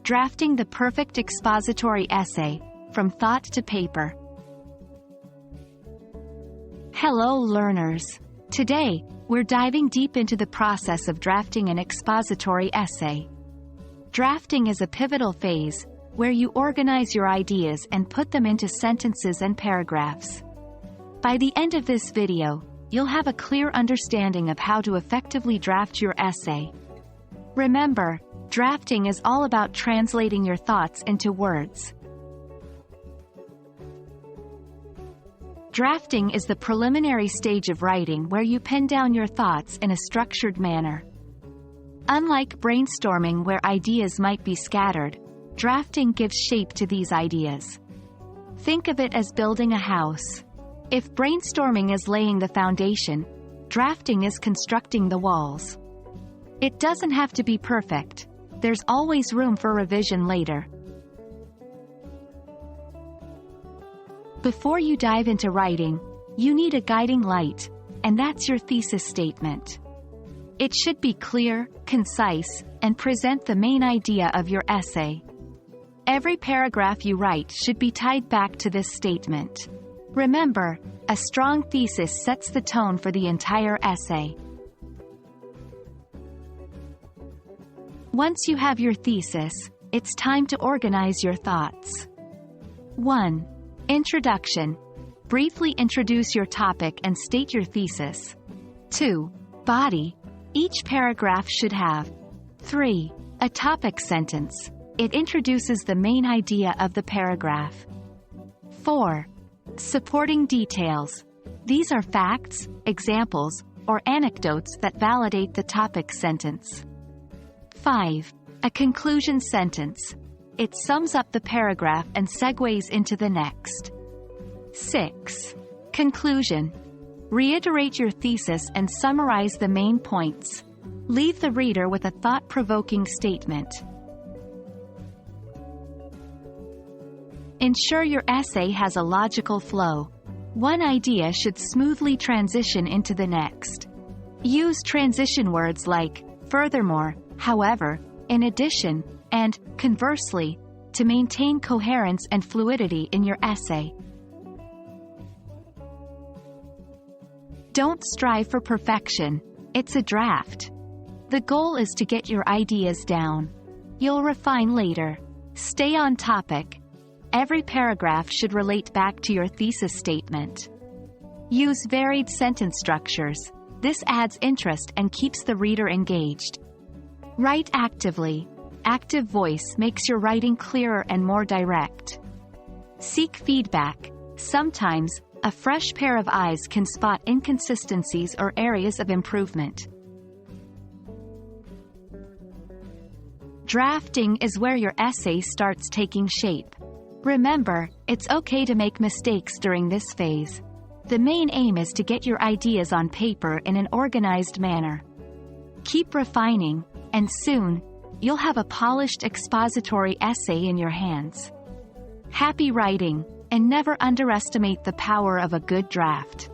Drafting the perfect expository essay, from thought to paper. Hello learners! Today, we're diving deep into the process of drafting an expository essay. Drafting is a pivotal phase, where you organize your ideas and put them into sentences and paragraphs. By the end of this video, you'll have a clear understanding of how to effectively draft your essay. Remember, drafting is all about translating your thoughts into words. Drafting is the preliminary stage of writing where you pen down your thoughts in a structured manner. Unlike brainstorming where ideas might be scattered, drafting gives shape to these ideas. Think of it as building a house. If brainstorming is laying the foundation, drafting is constructing the walls. It doesn't have to be perfect. There's always room for revision later. Before you dive into writing, you need a guiding light, and that's your thesis statement. It should be clear, concise, and present the main idea of your essay. Every paragraph you write should be tied back to this statement. Remember, a strong thesis sets the tone for the entire essay. Once you have your thesis, it's time to organize your thoughts. 1. Introduction. Briefly introduce your topic and state your thesis. 2. Body. Each paragraph should have. 3. A topic sentence. It introduces the main idea of the paragraph. 4. Supporting details. These are facts, examples, or anecdotes that validate the topic sentence. 5. A conclusion sentence. It sums up the paragraph and segues into the next. 6. Conclusion. Reiterate your thesis and summarize the main points. Leave the reader with a thought-provoking statement. Ensure your essay has a logical flow. One idea should smoothly transition into the next. Use transition words like furthermore, however, in addition, and conversely, to maintain coherence and fluidity in your essay. Don't strive for perfection. It's a draft. The goal is to get your ideas down. You'll refine later. Stay on topic. Every paragraph should relate back to your thesis statement. Use varied sentence structures. This adds interest and keeps the reader engaged. Write actively. Active voice makes your writing clearer and more direct. Seek feedback. Sometimes, a fresh pair of eyes can spot inconsistencies or areas of improvement. Drafting is where your essay starts taking shape. Remember, it's okay to make mistakes during this phase. The main aim is to get your ideas on paper in an organized manner. Keep refining, and soon, you'll have a polished expository essay in your hands. Happy writing, and never underestimate the power of a good draft.